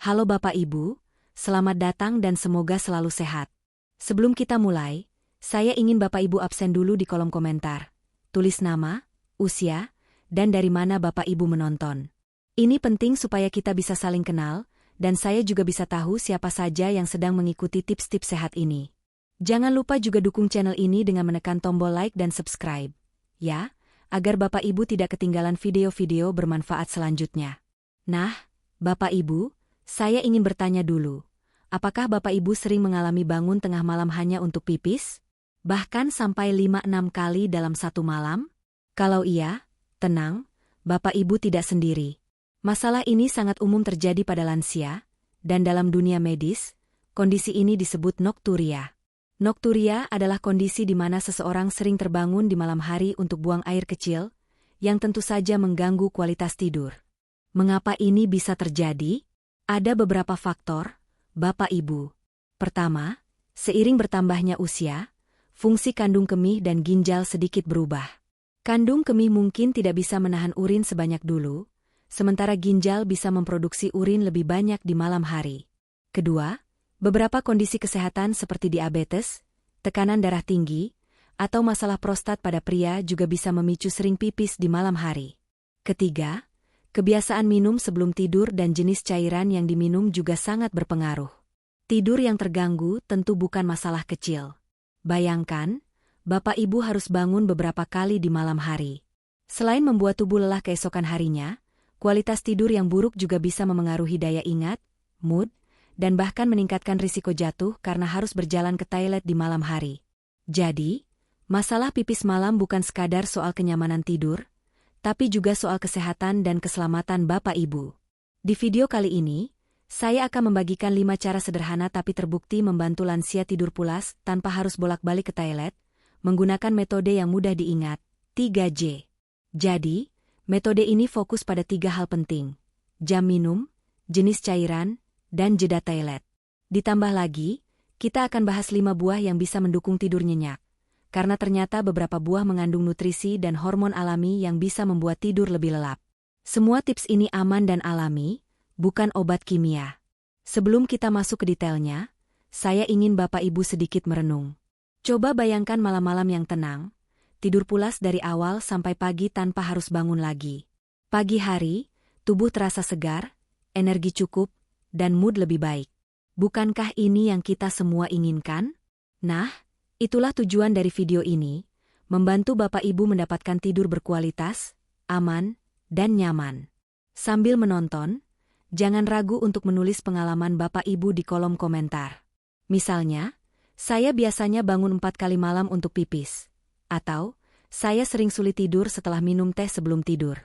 Halo Bapak Ibu, selamat datang dan semoga selalu sehat. Sebelum kita mulai, saya ingin Bapak Ibu absen dulu di kolom komentar. Tulis nama, usia, dan dari mana Bapak Ibu menonton. Ini penting supaya kita bisa saling kenal, dan saya juga bisa tahu siapa saja yang sedang mengikuti tips-tips sehat ini. Jangan lupa juga dukung channel ini dengan menekan tombol like dan subscribe, ya, agar Bapak Ibu tidak ketinggalan video-video bermanfaat selanjutnya. Nah, Bapak Ibu, saya ingin bertanya dulu, apakah Bapak Ibu sering mengalami bangun tengah malam hanya untuk pipis? Bahkan sampai 5-6 kali dalam satu malam? Kalau iya, tenang, Bapak Ibu tidak sendiri. Masalah ini sangat umum terjadi pada lansia, dan dalam dunia medis, kondisi ini disebut nokturia. Nokturia adalah kondisi di mana seseorang sering terbangun di malam hari untuk buang air kecil, yang tentu saja mengganggu kualitas tidur. Mengapa ini bisa terjadi? Ada beberapa faktor, Bapak Ibu. Pertama, seiring bertambahnya usia, fungsi kandung kemih dan ginjal sedikit berubah. Kandung kemih mungkin tidak bisa menahan urin sebanyak dulu, sementara ginjal bisa memproduksi urin lebih banyak di malam hari. Kedua, beberapa kondisi kesehatan seperti diabetes, tekanan darah tinggi, atau masalah prostat pada pria juga bisa memicu sering pipis di malam hari. Ketiga, kebiasaan minum sebelum tidur dan jenis cairan yang diminum juga sangat berpengaruh. Tidur yang terganggu tentu bukan masalah kecil. Bayangkan, Bapak Ibu harus bangun beberapa kali di malam hari. Selain membuat tubuh lelah keesokan harinya, kualitas tidur yang buruk juga bisa memengaruhi daya ingat, mood, dan bahkan meningkatkan risiko jatuh karena harus berjalan ke toilet di malam hari. Jadi, masalah pipis malam bukan sekadar soal kenyamanan tidur, tapi juga soal kesehatan dan keselamatan Bapak Ibu. Di video kali ini, saya akan membagikan 5 cara sederhana tapi terbukti membantu lansia tidur pulas tanpa harus bolak-balik ke toilet, menggunakan metode yang mudah diingat, 3J. Jadi, metode ini fokus pada 3 hal penting: jam minum, jenis cairan, dan jeda toilet. Ditambah lagi, kita akan bahas 5 buah yang bisa mendukung tidur nyenyak. Karena ternyata beberapa buah mengandung nutrisi dan hormon alami yang bisa membuat tidur lebih lelap. Semua tips ini aman dan alami, bukan obat kimia. Sebelum kita masuk ke detailnya, saya ingin Bapak Ibu sedikit merenung. Coba bayangkan malam-malam yang tenang, tidur pulas dari awal sampai pagi tanpa harus bangun lagi. Pagi hari, tubuh terasa segar, energi cukup, dan mood lebih baik. Bukankah ini yang kita semua inginkan? Nah, itulah tujuan dari video ini, membantu Bapak Ibu mendapatkan tidur berkualitas, aman, dan nyaman. Sambil menonton, jangan ragu untuk menulis pengalaman Bapak Ibu di kolom komentar. Misalnya, saya biasanya bangun 4 kali malam untuk pipis. Atau, saya sering sulit tidur setelah minum teh sebelum tidur.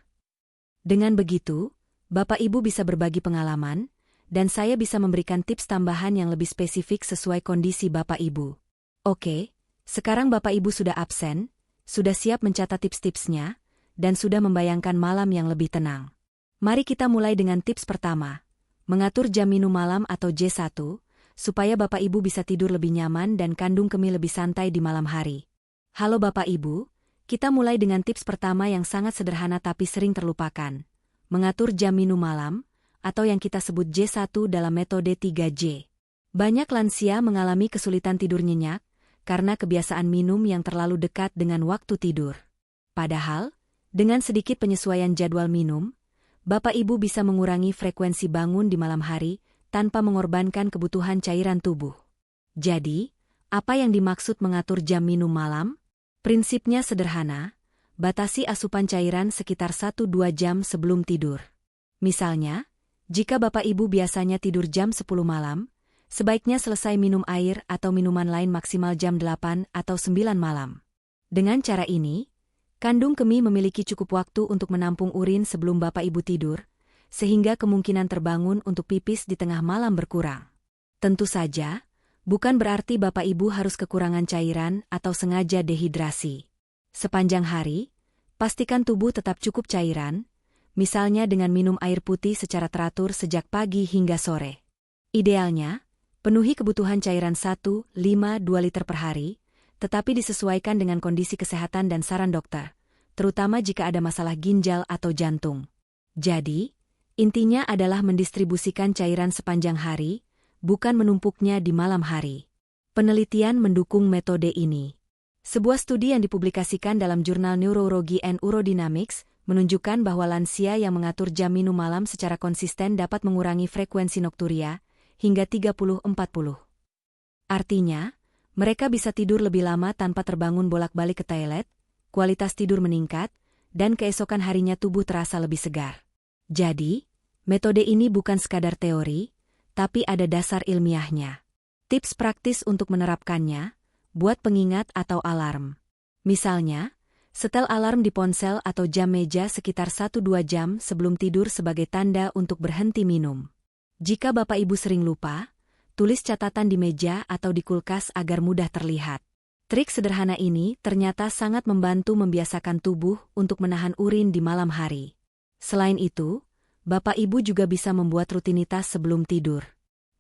Dengan begitu, Bapak Ibu bisa berbagi pengalaman, dan saya bisa memberikan tips tambahan yang lebih spesifik sesuai kondisi Bapak Ibu. Oke, sekarang Bapak Ibu sudah absen, sudah siap mencatat tips-tipsnya, dan sudah membayangkan malam yang lebih tenang. Mari kita mulai dengan tips pertama, mengatur jam minum malam atau J1, supaya Bapak Ibu bisa tidur lebih nyaman dan kandung kemih lebih santai di malam hari. Halo Bapak Ibu, kita mulai dengan tips pertama yang sangat sederhana tapi sering terlupakan. Mengatur jam minum malam, atau yang kita sebut J1 dalam metode 3J. Banyak lansia mengalami kesulitan tidur nyenyak, karena kebiasaan minum yang terlalu dekat dengan waktu tidur. Padahal, dengan sedikit penyesuaian jadwal minum, Bapak Ibu bisa mengurangi frekuensi bangun di malam hari tanpa mengorbankan kebutuhan cairan tubuh. Jadi, apa yang dimaksud mengatur jam minum malam? Prinsipnya sederhana, batasi asupan cairan sekitar 1-2 jam sebelum tidur. Misalnya, jika Bapak Ibu biasanya tidur jam 10 malam, sebaiknya selesai minum air atau minuman lain maksimal jam 8 atau 9 malam. Dengan cara ini, kandung kemih memiliki cukup waktu untuk menampung urin sebelum Bapak Ibu tidur, sehingga kemungkinan terbangun untuk pipis di tengah malam berkurang. Tentu saja, bukan berarti Bapak Ibu harus kekurangan cairan atau sengaja dehidrasi. Sepanjang hari, pastikan tubuh tetap cukup cairan, misalnya dengan minum air putih secara teratur sejak pagi hingga sore. Idealnya, penuhi kebutuhan cairan 1,5-2 liter per hari, tetapi disesuaikan dengan kondisi kesehatan dan saran dokter, terutama jika ada masalah ginjal atau jantung. Jadi, Intinya adalah mendistribusikan cairan sepanjang hari, bukan menumpuknya di malam hari. Penelitian mendukung metode ini. Sebuah studi yang dipublikasikan dalam jurnal Neurology and Urodynamics menunjukkan bahwa lansia yang mengatur jam minum malam secara konsisten dapat mengurangi frekuensi nokturia hingga 30-40. Artinya, mereka bisa tidur lebih lama tanpa terbangun bolak-balik ke toilet, kualitas tidur meningkat, dan keesokan harinya tubuh terasa lebih segar. Jadi, metode ini bukan sekadar teori, tapi ada dasar ilmiahnya. Tips praktis untuk menerapkannya, buat pengingat atau alarm. Misalnya, setel alarm di ponsel atau jam meja sekitar 1-2 jam sebelum tidur sebagai tanda untuk berhenti minum. Jika Bapak Ibu sering lupa, tulis catatan di meja atau di kulkas agar mudah terlihat. Trik sederhana ini ternyata sangat membantu membiasakan tubuh untuk menahan urin di malam hari. Selain itu, Bapak Ibu juga bisa membuat rutinitas sebelum tidur.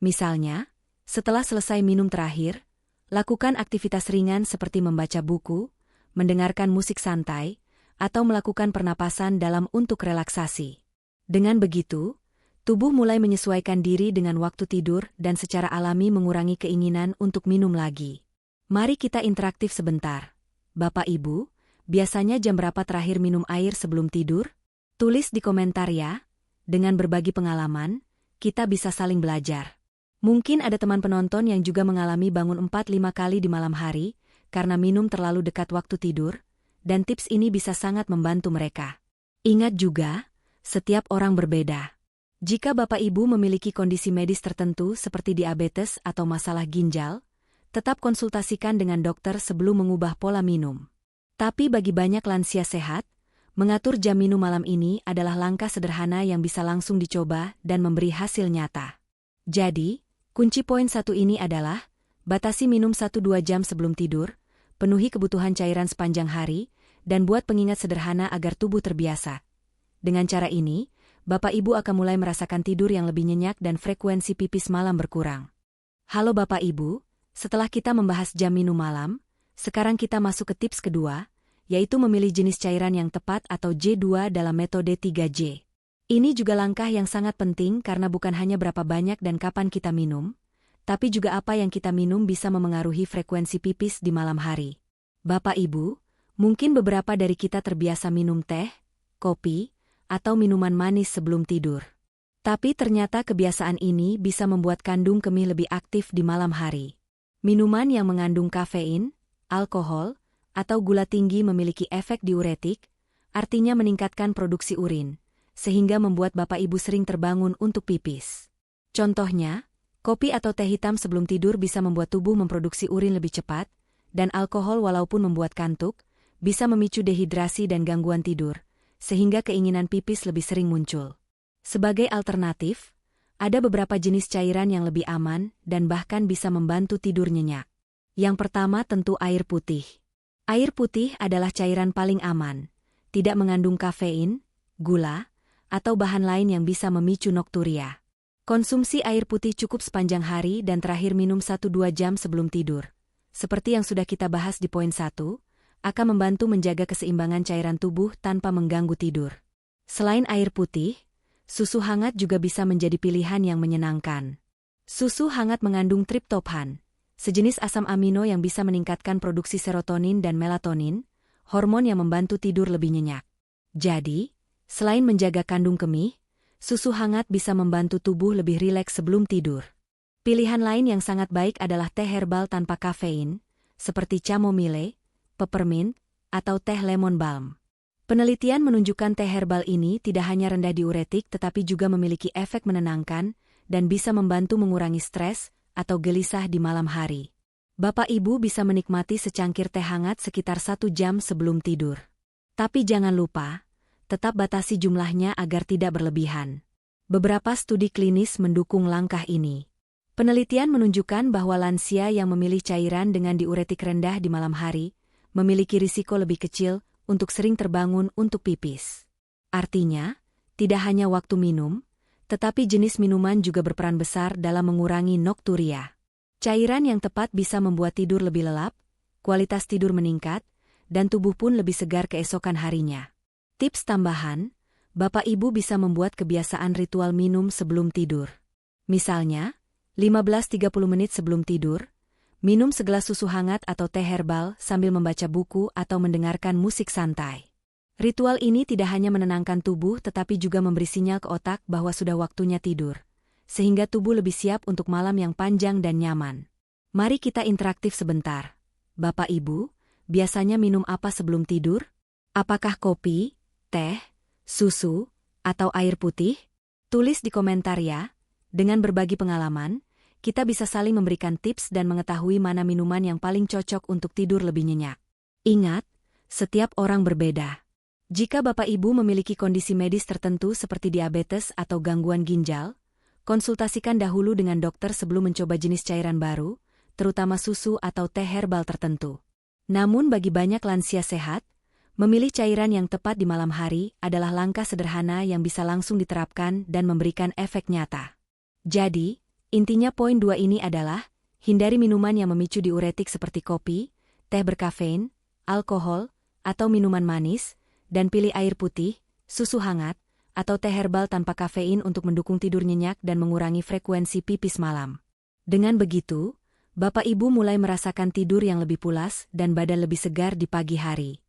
Misalnya, setelah selesai minum terakhir, lakukan aktivitas ringan seperti membaca buku, mendengarkan musik santai, atau melakukan pernapasan dalam untuk relaksasi. Dengan begitu, tubuh mulai menyesuaikan diri dengan waktu tidur dan secara alami mengurangi keinginan untuk minum lagi. Mari kita interaktif sebentar. Bapak Ibu, biasanya jam berapa terakhir minum air sebelum tidur? Tulis di komentar ya. Dengan berbagi pengalaman, kita bisa saling belajar. Mungkin ada teman penonton yang juga mengalami bangun 4-5 kali di malam hari, karena minum terlalu dekat waktu tidur, dan tips ini bisa sangat membantu mereka. Ingat juga, setiap orang berbeda. Jika Bapak Ibu memiliki kondisi medis tertentu seperti diabetes atau masalah ginjal, tetap konsultasikan dengan dokter sebelum mengubah pola minum. Tapi bagi banyak lansia sehat, mengatur jam minum malam ini adalah langkah sederhana yang bisa langsung dicoba dan memberi hasil nyata. Jadi, kunci poin satu ini adalah, batasi minum 1-2 jam sebelum tidur, penuhi kebutuhan cairan sepanjang hari, dan buat pengingat sederhana agar tubuh terbiasa. Dengan cara ini, Bapak Ibu akan mulai merasakan tidur yang lebih nyenyak dan frekuensi pipis malam berkurang. Halo Bapak Ibu, setelah kita membahas jam minum malam, sekarang kita masuk ke tips kedua, yaitu memilih jenis cairan yang tepat atau J2 dalam metode 3J. Ini juga langkah yang sangat penting karena bukan hanya berapa banyak dan kapan kita minum, tapi juga apa yang kita minum bisa memengaruhi frekuensi pipis di malam hari. Bapak Ibu, mungkin beberapa dari kita terbiasa minum teh, kopi, atau minuman manis sebelum tidur. Tapi ternyata kebiasaan ini bisa membuat kandung kemih lebih aktif di malam hari. Minuman yang mengandung kafein, alkohol, atau gula tinggi memiliki efek diuretik, artinya meningkatkan produksi urin, sehingga membuat Bapak Ibu sering terbangun untuk pipis. Contohnya, kopi atau teh hitam sebelum tidur bisa membuat tubuh memproduksi urin lebih cepat, dan alkohol walaupun membuat kantuk, bisa memicu dehidrasi dan gangguan tidur, sehingga keinginan pipis lebih sering muncul. Sebagai alternatif, ada beberapa jenis cairan yang lebih aman dan bahkan bisa membantu tidur nyenyak. Yang pertama tentu air putih. Air putih adalah cairan paling aman, tidak mengandung kafein, gula, atau bahan lain yang bisa memicu nokturia. Konsumsi air putih cukup sepanjang hari dan terakhir minum 1-2 jam sebelum tidur. Seperti yang sudah kita bahas di poin 1, akan membantu menjaga keseimbangan cairan tubuh tanpa mengganggu tidur. Selain air putih, susu hangat juga bisa menjadi pilihan yang menyenangkan. Susu hangat mengandung triptofan, sejenis asam amino yang bisa meningkatkan produksi serotonin dan melatonin, hormon yang membantu tidur lebih nyenyak. Jadi, selain menjaga kandung kemih, susu hangat bisa membantu tubuh lebih rileks sebelum tidur. Pilihan lain yang sangat baik adalah teh herbal tanpa kafein, seperti chamomile, peppermint, atau teh lemon balm. Penelitian menunjukkan teh herbal ini tidak hanya rendah diuretik tetapi juga memiliki efek menenangkan dan bisa membantu mengurangi stres atau gelisah di malam hari. Bapak Ibu bisa menikmati secangkir teh hangat sekitar 1 jam sebelum tidur. Tapi jangan lupa, tetap batasi jumlahnya agar tidak berlebihan. Beberapa studi klinis mendukung langkah ini. Penelitian menunjukkan bahwa lansia yang memilih cairan dengan diuretik rendah di malam hari, memiliki risiko lebih kecil untuk sering terbangun untuk pipis. Artinya, tidak hanya waktu minum, tetapi jenis minuman juga berperan besar dalam mengurangi nokturia. Cairan yang tepat bisa membuat tidur lebih lelap, kualitas tidur meningkat, dan tubuh pun lebih segar keesokan harinya. Tips tambahan, Bapak Ibu bisa membuat kebiasaan ritual minum sebelum tidur. Misalnya, 15-30 menit sebelum tidur, minum segelas susu hangat atau teh herbal sambil membaca buku atau mendengarkan musik santai. Ritual ini tidak hanya menenangkan tubuh tetapi juga memberi sinyal ke otak bahwa sudah waktunya tidur, sehingga tubuh lebih siap untuk malam yang panjang dan nyaman. Mari kita interaktif sebentar. Bapak Ibu, biasanya minum apa sebelum tidur? Apakah kopi, teh, susu, atau air putih? Tulis di komentar ya. Dengan berbagi pengalaman, kita bisa saling memberikan tips dan mengetahui mana minuman yang paling cocok untuk tidur lebih nyenyak. Ingat, setiap orang berbeda. Jika Bapak Ibu memiliki kondisi medis tertentu seperti diabetes atau gangguan ginjal, konsultasikan dahulu dengan dokter sebelum mencoba jenis cairan baru, terutama susu atau teh herbal tertentu. Namun bagi banyak lansia sehat, memilih cairan yang tepat di malam hari adalah langkah sederhana yang bisa langsung diterapkan dan memberikan efek nyata. Jadi, intinya poin 2 ini adalah, hindari minuman yang memicu diuretik seperti kopi, teh berkafein, alkohol, atau minuman manis, dan pilih air putih, susu hangat, atau teh herbal tanpa kafein untuk mendukung tidur nyenyak dan mengurangi frekuensi pipis malam. Dengan begitu, Bapak Ibu mulai merasakan tidur yang lebih pulas dan badan lebih segar di pagi hari.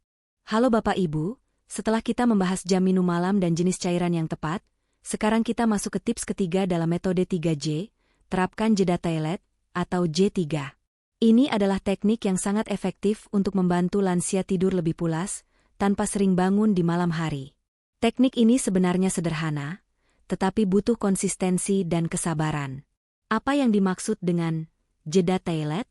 Halo Bapak Ibu, setelah kita membahas jam minum malam dan jenis cairan yang tepat, sekarang kita masuk ke tips ketiga dalam metode 3J, terapkan jeda toilet, atau J3. Ini adalah teknik yang sangat efektif untuk membantu lansia tidur lebih pulas, tanpa sering bangun di malam hari. Teknik ini sebenarnya sederhana, tetapi butuh konsistensi dan kesabaran. Apa yang dimaksud dengan jeda toilet?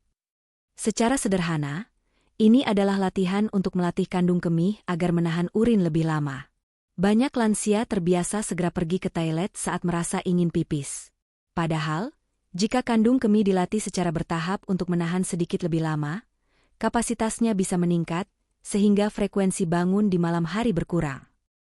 Secara sederhana, ini adalah latihan untuk melatih kandung kemih agar menahan urin lebih lama. Banyak lansia terbiasa segera pergi ke toilet saat merasa ingin pipis. Padahal, jika kandung kemih dilatih secara bertahap untuk menahan sedikit lebih lama, kapasitasnya bisa meningkat, sehingga frekuensi bangun di malam hari berkurang.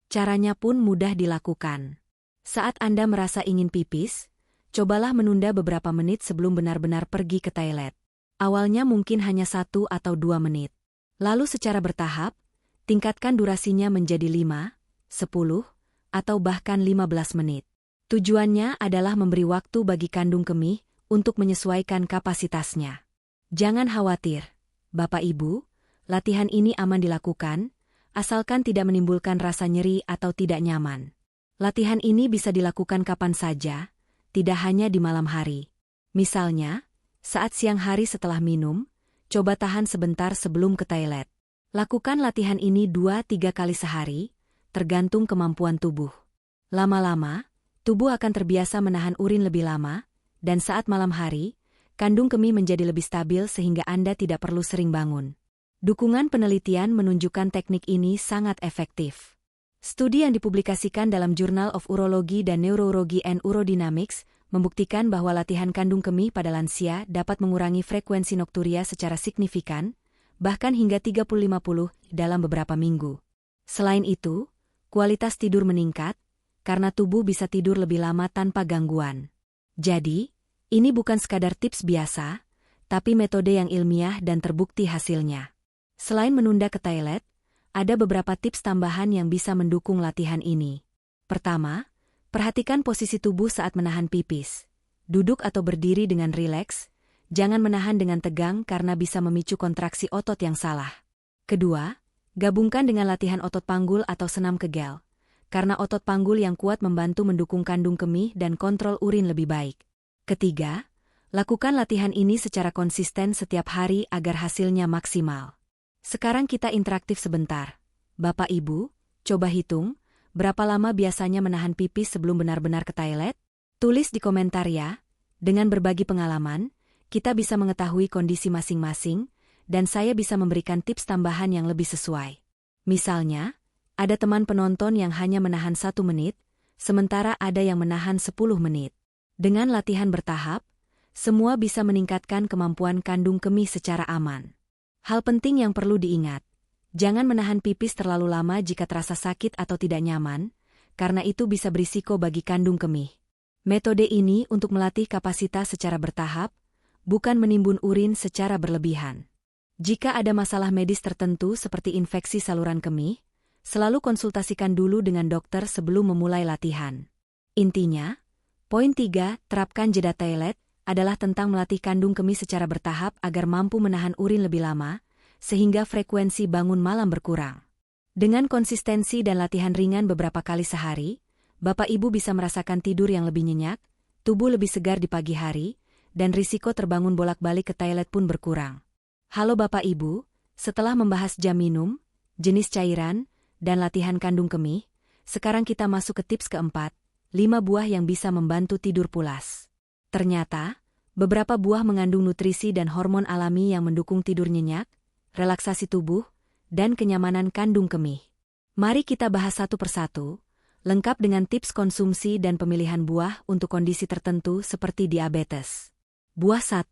Caranya pun mudah dilakukan. Saat Anda merasa ingin pipis, cobalah menunda beberapa menit sebelum benar-benar pergi ke toilet. Awalnya mungkin hanya 1 atau 2 menit. Lalu secara bertahap, tingkatkan durasinya menjadi 5, 10, atau bahkan 15 menit. Tujuannya adalah memberi waktu bagi kandung kemih untuk menyesuaikan kapasitasnya. Jangan khawatir, Bapak Ibu, latihan ini aman dilakukan, asalkan tidak menimbulkan rasa nyeri atau tidak nyaman. Latihan ini bisa dilakukan kapan saja, tidak hanya di malam hari. Misalnya, saat siang hari setelah minum, coba tahan sebentar sebelum ke toilet. Lakukan latihan ini 2-3 kali sehari, tergantung kemampuan tubuh. Lama-lama, tubuh akan terbiasa menahan urin lebih lama, dan saat malam hari, kandung kemih menjadi lebih stabil sehingga Anda tidak perlu sering bangun. Dukungan penelitian menunjukkan teknik ini sangat efektif. Studi yang dipublikasikan dalam Journal of Urology dan Neurology and Urodynamics membuktikan bahwa latihan kandung kemih pada lansia dapat mengurangi frekuensi nokturia secara signifikan, bahkan hingga 30-50 dalam beberapa minggu. Selain itu, kualitas tidur meningkat, karena tubuh bisa tidur lebih lama tanpa gangguan. Jadi, ini bukan sekadar tips biasa, tapi metode yang ilmiah dan terbukti hasilnya. Selain menunda ke toilet, ada beberapa tips tambahan yang bisa mendukung latihan ini. Pertama, perhatikan posisi tubuh saat menahan pipis. Duduk atau berdiri dengan rileks, jangan menahan dengan tegang karena bisa memicu kontraksi otot yang salah. Kedua, gabungkan dengan latihan otot panggul atau senam kegel, karena otot panggul yang kuat membantu mendukung kandung kemih dan kontrol urin lebih baik. Ketiga, lakukan latihan ini secara konsisten setiap hari agar hasilnya maksimal. Sekarang kita interaktif sebentar. Bapak Ibu, coba hitung, berapa lama biasanya menahan pipis sebelum benar-benar ke toilet? Tulis di komentar ya. Dengan berbagi pengalaman, kita bisa mengetahui kondisi masing-masing, dan saya bisa memberikan tips tambahan yang lebih sesuai. Misalnya, ada teman penonton yang hanya menahan 1 menit, sementara ada yang menahan 10 menit. Dengan latihan bertahap, semua bisa meningkatkan kemampuan kandung kemih secara aman. Hal penting yang perlu diingat, jangan menahan pipis terlalu lama jika terasa sakit atau tidak nyaman, karena itu bisa berisiko bagi kandung kemih. Metode ini untuk melatih kapasitas secara bertahap, bukan menimbun urin secara berlebihan. Jika ada masalah medis tertentu seperti infeksi saluran kemih, Selalu konsultasikan dulu dengan dokter sebelum memulai latihan. Intinya, poin 3, terapkan jeda toilet, adalah tentang melatih kandung kemih secara bertahap agar mampu menahan urin lebih lama, sehingga frekuensi bangun malam berkurang. Dengan konsistensi dan latihan ringan beberapa kali sehari, Bapak Ibu bisa merasakan tidur yang lebih nyenyak, tubuh lebih segar di pagi hari, dan risiko terbangun bolak-balik ke toilet pun berkurang. Halo Bapak Ibu, setelah membahas jam minum, jenis cairan, dan latihan kandung kemih, sekarang kita masuk ke tips keempat, 5 buah yang bisa membantu tidur pulas. Ternyata, beberapa buah mengandung nutrisi dan hormon alami yang mendukung tidur nyenyak, relaksasi tubuh, dan kenyamanan kandung kemih. Mari kita bahas satu persatu, lengkap dengan tips konsumsi dan pemilihan buah untuk kondisi tertentu seperti diabetes. Buah 1,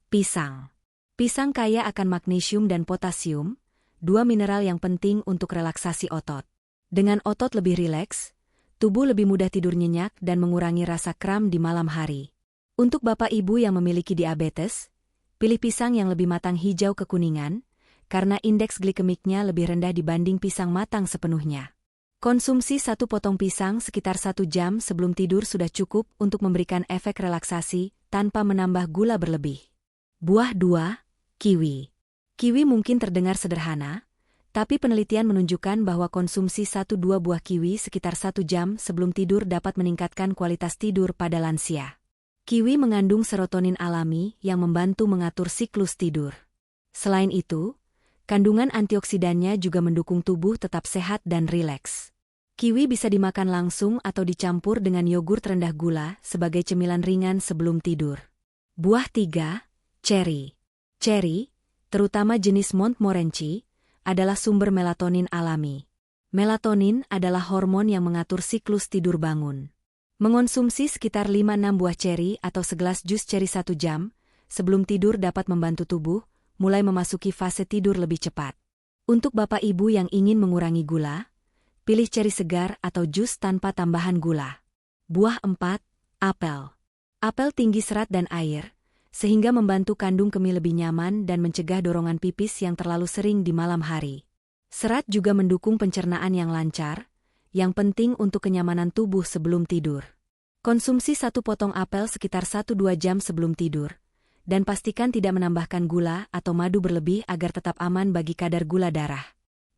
pisang. Pisang kaya akan magnesium dan potasium, 2 mineral yang penting untuk relaksasi otot. Dengan otot lebih rileks, tubuh lebih mudah tidur nyenyak dan mengurangi rasa kram di malam hari. Untuk Bapak Ibu yang memiliki diabetes, pilih pisang yang lebih matang hijau kekuningan, karena indeks glikemiknya lebih rendah dibanding pisang matang sepenuhnya. Konsumsi 1 potong pisang sekitar 1 jam sebelum tidur sudah cukup untuk memberikan efek relaksasi tanpa menambah gula berlebih. Buah 2, kiwi. Kiwi mungkin terdengar sederhana, tapi penelitian menunjukkan bahwa konsumsi 1-2 buah kiwi sekitar 1 jam sebelum tidur dapat meningkatkan kualitas tidur pada lansia. Kiwi mengandung serotonin alami yang membantu mengatur siklus tidur. Selain itu, kandungan antioksidannya juga mendukung tubuh tetap sehat dan rileks. Kiwi bisa dimakan langsung atau dicampur dengan yogurt rendah gula sebagai cemilan ringan sebelum tidur. Buah 3, ceri. Ceri, terutama jenis Montmorency, adalah sumber melatonin alami. Melatonin adalah hormon yang mengatur siklus tidur bangun. Mengonsumsi sekitar 5-6 buah ceri atau segelas jus ceri 1 jam sebelum tidur dapat membantu tubuh mulai memasuki fase tidur lebih cepat. Untuk Bapak Ibu yang ingin mengurangi gula, pilih ceri segar atau jus tanpa tambahan gula. Buah 4, apel. Apel tinggi serat dan air, sehingga membantu kandung kemih lebih nyaman dan mencegah dorongan pipis yang terlalu sering di malam hari. Serat juga mendukung pencernaan yang lancar, yang penting untuk kenyamanan tubuh sebelum tidur. Konsumsi 1 potong apel sekitar 1-2 jam sebelum tidur, dan pastikan tidak menambahkan gula atau madu berlebih agar tetap aman bagi kadar gula darah.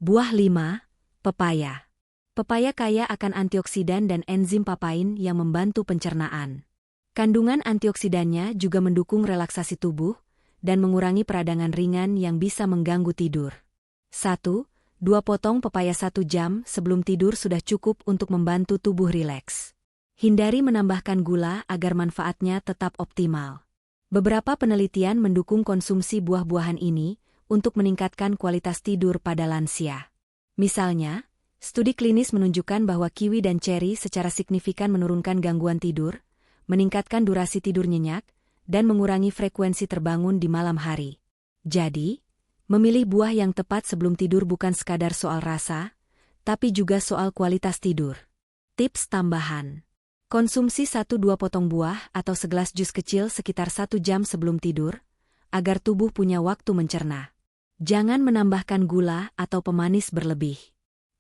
Buah 5, pepaya. Pepaya kaya akan antioksidan dan enzim papain yang membantu pencernaan. Kandungan antioksidannya juga mendukung relaksasi tubuh dan mengurangi peradangan ringan yang bisa mengganggu tidur. 1-2 potong pepaya 1 jam sebelum tidur sudah cukup untuk membantu tubuh rileks. Hindari menambahkan gula agar manfaatnya tetap optimal. Beberapa penelitian mendukung konsumsi buah-buahan ini untuk meningkatkan kualitas tidur pada lansia. Misalnya, studi klinis menunjukkan bahwa kiwi dan ceri secara signifikan menurunkan gangguan tidur, meningkatkan durasi tidur nyenyak, dan mengurangi frekuensi terbangun di malam hari. Jadi, memilih buah yang tepat sebelum tidur bukan sekadar soal rasa, tapi juga soal kualitas tidur. Tips tambahan. Konsumsi 1-2 potong buah atau segelas jus kecil sekitar 1 jam sebelum tidur, agar tubuh punya waktu mencerna. Jangan menambahkan gula atau pemanis berlebih.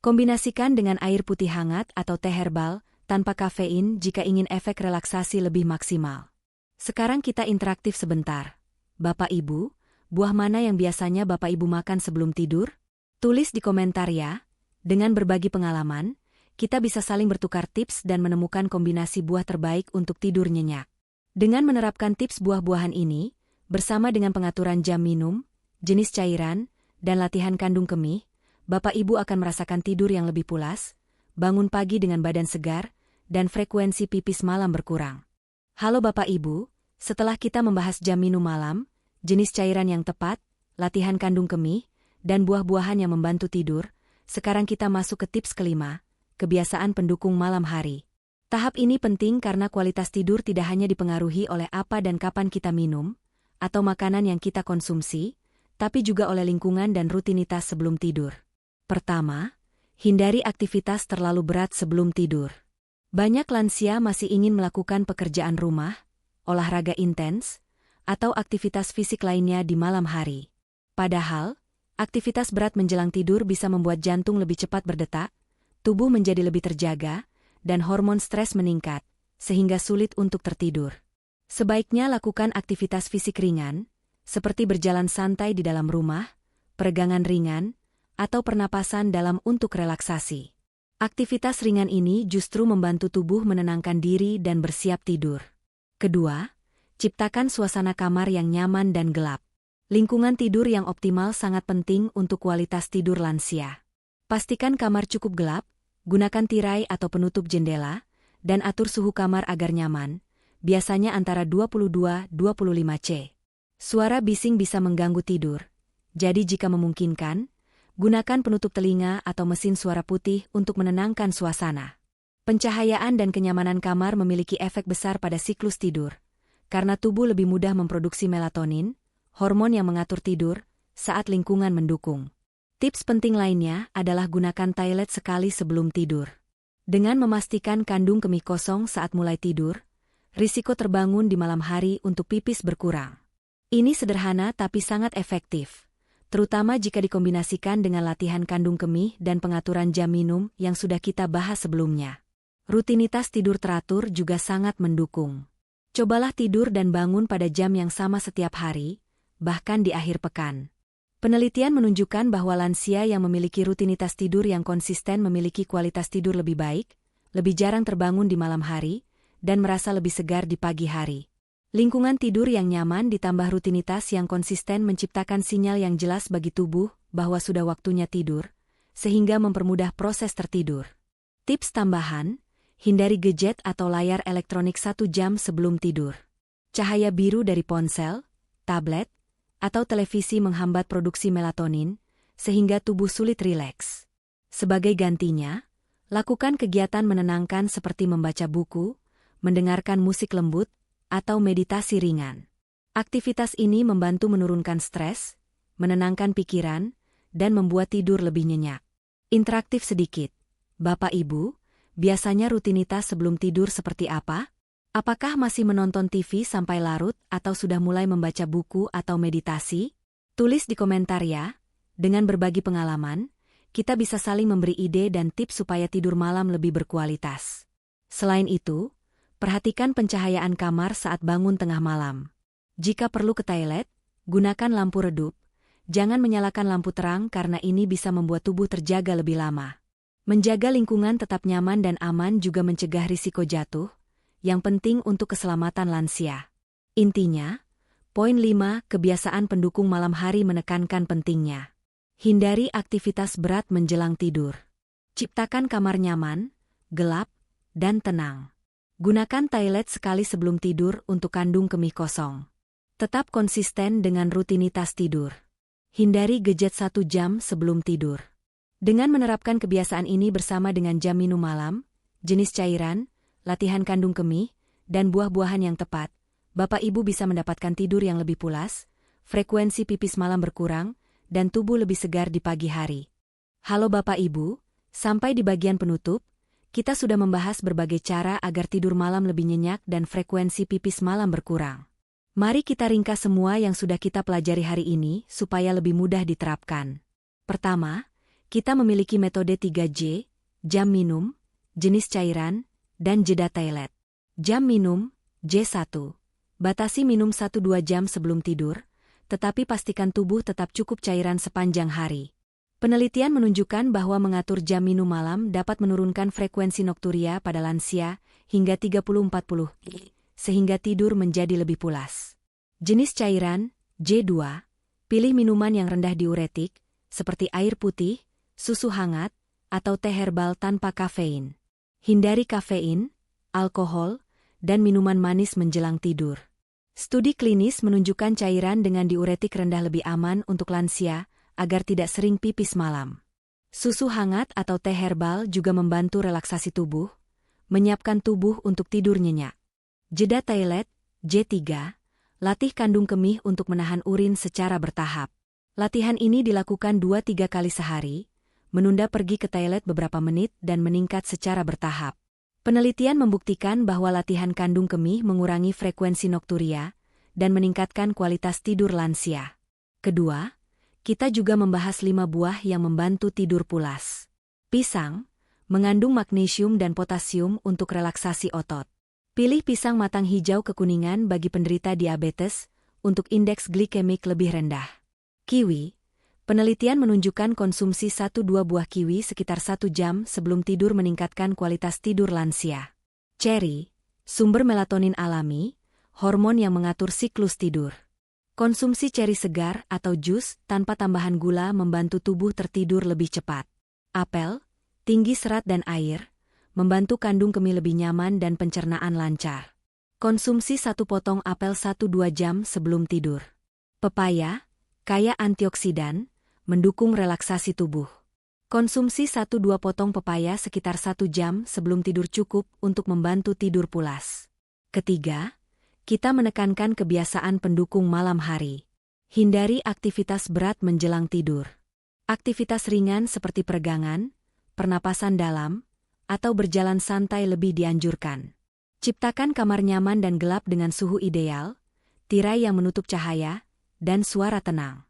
Kombinasikan dengan air putih hangat atau teh herbal, tanpa kafein jika ingin efek relaksasi lebih maksimal. Sekarang kita interaktif sebentar. Bapak Ibu, buah mana yang biasanya Bapak Ibu makan sebelum tidur? Tulis di komentar ya. Dengan berbagi pengalaman, kita bisa saling bertukar tips dan menemukan kombinasi buah terbaik untuk tidur nyenyak. Dengan menerapkan tips buah-buahan ini, bersama dengan pengaturan jam minum, jenis cairan, dan latihan kandung kemih, Bapak Ibu akan merasakan tidur yang lebih pulas, bangun pagi dengan badan segar, dan frekuensi pipis malam berkurang. Halo Bapak Ibu, setelah kita membahas jam minum malam, jenis cairan yang tepat, latihan kandung kemih, dan buah-buahan yang membantu tidur, sekarang kita masuk ke tips kelima, kebiasaan pendukung malam hari. Tahap ini penting karena kualitas tidur tidak hanya dipengaruhi oleh apa dan kapan kita minum, atau makanan yang kita konsumsi, tapi juga oleh lingkungan dan rutinitas sebelum tidur. Pertama, hindari aktivitas terlalu berat sebelum tidur. Banyak lansia masih ingin melakukan pekerjaan rumah, olahraga intens, atau aktivitas fisik lainnya di malam hari. Padahal, Aktivitas berat menjelang tidur bisa membuat jantung lebih cepat berdetak, tubuh menjadi lebih terjaga, dan hormon stres meningkat, sehingga sulit untuk tertidur. Sebaiknya lakukan aktivitas fisik ringan, seperti berjalan santai di dalam rumah, peregangan ringan, atau pernapasan dalam untuk relaksasi. Aktivitas ringan ini justru membantu tubuh menenangkan diri dan bersiap tidur. Kedua, ciptakan suasana kamar yang nyaman dan gelap. Lingkungan tidur yang optimal sangat penting untuk kualitas tidur lansia. Pastikan kamar cukup gelap, gunakan tirai atau penutup jendela, dan atur suhu kamar agar nyaman, biasanya antara 22-25 C. Suara bising bisa mengganggu tidur, jadi jika memungkinkan, gunakan penutup telinga atau mesin suara putih untuk menenangkan suasana. Pencahayaan dan kenyamanan kamar memiliki efek besar pada siklus tidur, karena tubuh lebih mudah memproduksi melatonin, hormon yang mengatur tidur, saat lingkungan mendukung. Tips penting lainnya adalah gunakan toilet sekali sebelum tidur. Dengan memastikan kandung kemih kosong saat mulai tidur, risiko terbangun di malam hari untuk pipis berkurang. Ini sederhana tapi sangat efektif, terutama jika dikombinasikan dengan latihan kandung kemih dan pengaturan jam minum yang sudah kita bahas sebelumnya. Rutinitas tidur teratur juga sangat mendukung. Cobalah tidur dan bangun pada jam yang sama setiap hari, bahkan di akhir pekan. Penelitian menunjukkan bahwa lansia yang memiliki rutinitas tidur yang konsisten memiliki kualitas tidur lebih baik, lebih jarang terbangun di malam hari, dan merasa lebih segar di pagi hari. Lingkungan tidur yang nyaman ditambah rutinitas yang konsisten menciptakan sinyal yang jelas bagi tubuh bahwa sudah waktunya tidur, sehingga mempermudah proses tertidur. Tips tambahan, hindari gadget atau layar elektronik 1 jam sebelum tidur. Cahaya biru dari ponsel, tablet, atau televisi menghambat produksi melatonin, sehingga tubuh sulit rileks. Sebagai gantinya, lakukan kegiatan menenangkan seperti membaca buku, mendengarkan musik lembut, atau meditasi ringan. Aktivitas ini membantu menurunkan stres, menenangkan pikiran, dan membuat tidur lebih nyenyak. Interaktif sedikit. Bapak Ibu, biasanya rutinitas sebelum tidur seperti apa? Apakah masih menonton TV sampai larut atau sudah mulai membaca buku atau meditasi? Tulis di komentar ya. Dengan berbagi pengalaman, kita bisa saling memberi ide dan tips supaya tidur malam lebih berkualitas. Selain itu, perhatikan pencahayaan kamar saat bangun tengah malam. Jika perlu ke toilet, gunakan lampu redup. Jangan menyalakan lampu terang karena ini bisa membuat tubuh terjaga lebih lama. Menjaga lingkungan tetap nyaman dan aman juga mencegah risiko jatuh, yang penting untuk keselamatan lansia. Intinya, poin 5, kebiasaan pendukung malam hari menekankan pentingnya. Hindari aktivitas berat menjelang tidur. Ciptakan kamar nyaman, gelap, dan tenang. Gunakan toilet sekali sebelum tidur untuk kandung kemih kosong. Tetap konsisten dengan rutinitas tidur. Hindari gadget 1 jam sebelum tidur. Dengan menerapkan kebiasaan ini bersama dengan jam minum malam, jenis cairan, latihan kandung kemih, dan buah-buahan yang tepat, Bapak Ibu bisa mendapatkan tidur yang lebih pulas, frekuensi pipis malam berkurang, dan tubuh lebih segar di pagi hari. Halo Bapak Ibu, sampai di bagian penutup, kita sudah membahas berbagai cara agar tidur malam lebih nyenyak dan frekuensi pipis malam berkurang. Mari kita ringkas semua yang sudah kita pelajari hari ini supaya lebih mudah diterapkan. Pertama, kita memiliki metode 3J, jam minum, jenis cairan, dan jeda toilet. Jam minum, J1. Batasi minum 1-2 jam sebelum tidur, tetapi pastikan tubuh tetap cukup cairan sepanjang hari. Penelitian menunjukkan bahwa mengatur jam minum malam dapat menurunkan frekuensi nokturia pada lansia hingga 30-40, sehingga tidur menjadi lebih pulas. Jenis cairan, J2. Pilih minuman yang rendah diuretik, seperti air putih, susu hangat, atau teh herbal tanpa kafein. Hindari kafein, alkohol, dan minuman manis menjelang tidur. Studi klinis menunjukkan cairan dengan diuretik rendah lebih aman untuk lansia agar tidak sering pipis malam. Susu hangat atau teh herbal juga membantu relaksasi tubuh, menyiapkan tubuh untuk tidur nyenyak. Jeda toilet, J3, latih kandung kemih untuk menahan urin secara bertahap. Latihan ini dilakukan 2-3 kali sehari, menunda pergi ke toilet beberapa menit dan meningkat secara bertahap. Penelitian membuktikan bahwa latihan kandung kemih mengurangi frekuensi nokturia dan meningkatkan kualitas tidur lansia. Kedua, Kita juga membahas 5 buah yang membantu tidur pulas. Pisang mengandung magnesium dan potasium untuk relaksasi otot. Pilih pisang matang hijau kekuningan bagi penderita diabetes untuk indeks glikemik lebih rendah. Kiwi. Penelitian menunjukkan konsumsi 1-2 buah kiwi sekitar 1 jam sebelum tidur meningkatkan kualitas tidur lansia. Ceri. Sumber melatonin alami, hormon yang mengatur siklus tidur. Konsumsi ceri segar atau jus tanpa tambahan gula membantu tubuh tertidur lebih cepat. Apel, tinggi serat dan air, membantu kandung kemih lebih nyaman dan pencernaan lancar. Konsumsi 1 potong apel 1-2 jam sebelum tidur. Pepaya, kaya antioksidan, mendukung relaksasi tubuh. Konsumsi 1-2 potong pepaya sekitar 1 jam sebelum tidur cukup untuk membantu tidur pulas. Ketiga, kita menekankan kebiasaan pendukung malam hari. Hindari aktivitas berat menjelang tidur. Aktivitas ringan seperti peregangan, pernapasan dalam, atau berjalan santai lebih dianjurkan. Ciptakan kamar nyaman dan gelap dengan suhu ideal, tirai yang menutup cahaya, dan suara tenang.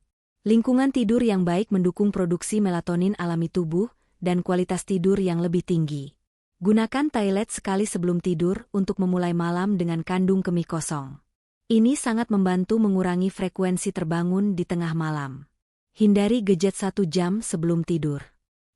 Lingkungan tidur yang baik mendukung produksi melatonin alami tubuh dan kualitas tidur yang lebih tinggi. Gunakan toilet sekali sebelum tidur untuk memulai malam dengan kandung kemih kosong. Ini sangat membantu mengurangi frekuensi terbangun di tengah malam. Hindari gadget 1 jam sebelum tidur.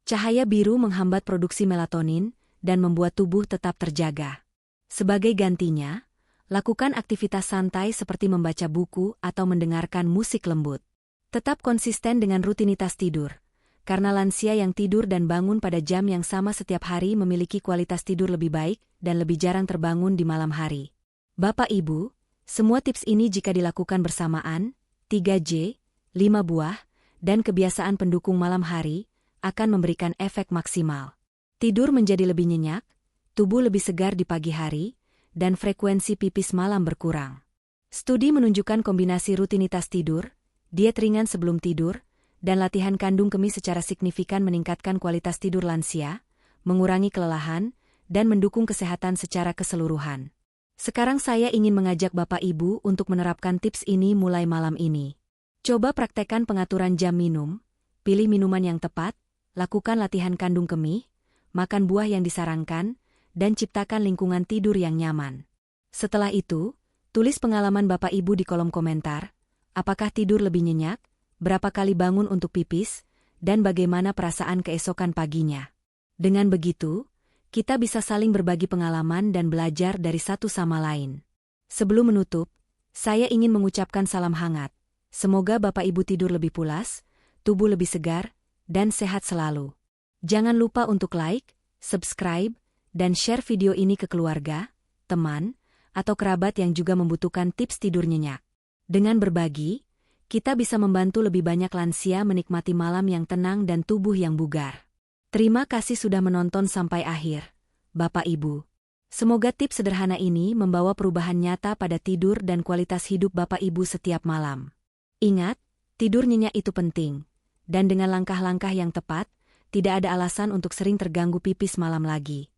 Cahaya biru menghambat produksi melatonin dan membuat tubuh tetap terjaga. Sebagai gantinya, lakukan aktivitas santai seperti membaca buku atau mendengarkan musik lembut. Tetap konsisten dengan rutinitas tidur. Karena lansia yang tidur dan bangun pada jam yang sama setiap hari memiliki kualitas tidur lebih baik dan lebih jarang terbangun di malam hari. Bapak Ibu, semua tips ini jika dilakukan bersamaan, 3J, 5 buah, dan kebiasaan pendukung malam hari, akan memberikan efek maksimal. Tidur menjadi lebih nyenyak, tubuh lebih segar di pagi hari, dan frekuensi pipis malam berkurang. Studi menunjukkan kombinasi rutinitas tidur, diet ringan sebelum tidur, dan latihan kandung kemih secara signifikan meningkatkan kualitas tidur lansia, mengurangi kelelahan, dan mendukung kesehatan secara keseluruhan. Sekarang saya ingin mengajak Bapak Ibu untuk menerapkan tips ini mulai malam ini. Coba praktekkan pengaturan jam minum, pilih minuman yang tepat, lakukan latihan kandung kemih, makan buah yang disarankan, dan ciptakan lingkungan tidur yang nyaman. Setelah itu, tulis pengalaman Bapak Ibu di kolom komentar, apakah tidur lebih nyenyak, berapa kali bangun untuk pipis, dan bagaimana perasaan keesokan paginya. Dengan begitu, kita bisa saling berbagi pengalaman dan belajar dari satu sama lain. Sebelum menutup, saya ingin mengucapkan salam hangat. Semoga Bapak Ibu tidur lebih pulas, tubuh lebih segar, dan sehat selalu. Jangan lupa untuk like, subscribe, dan share video ini ke keluarga, teman, atau kerabat yang juga membutuhkan tips tidur nyenyak. Dengan berbagi, kita bisa membantu lebih banyak lansia menikmati malam yang tenang dan tubuh yang bugar. Terima kasih sudah menonton sampai akhir, Bapak Ibu. Semoga tips sederhana ini membawa perubahan nyata pada tidur dan kualitas hidup Bapak Ibu setiap malam. Ingat, tidur nyenyak itu penting, dan dengan langkah-langkah yang tepat, tidak ada alasan untuk sering terganggu pipis malam lagi.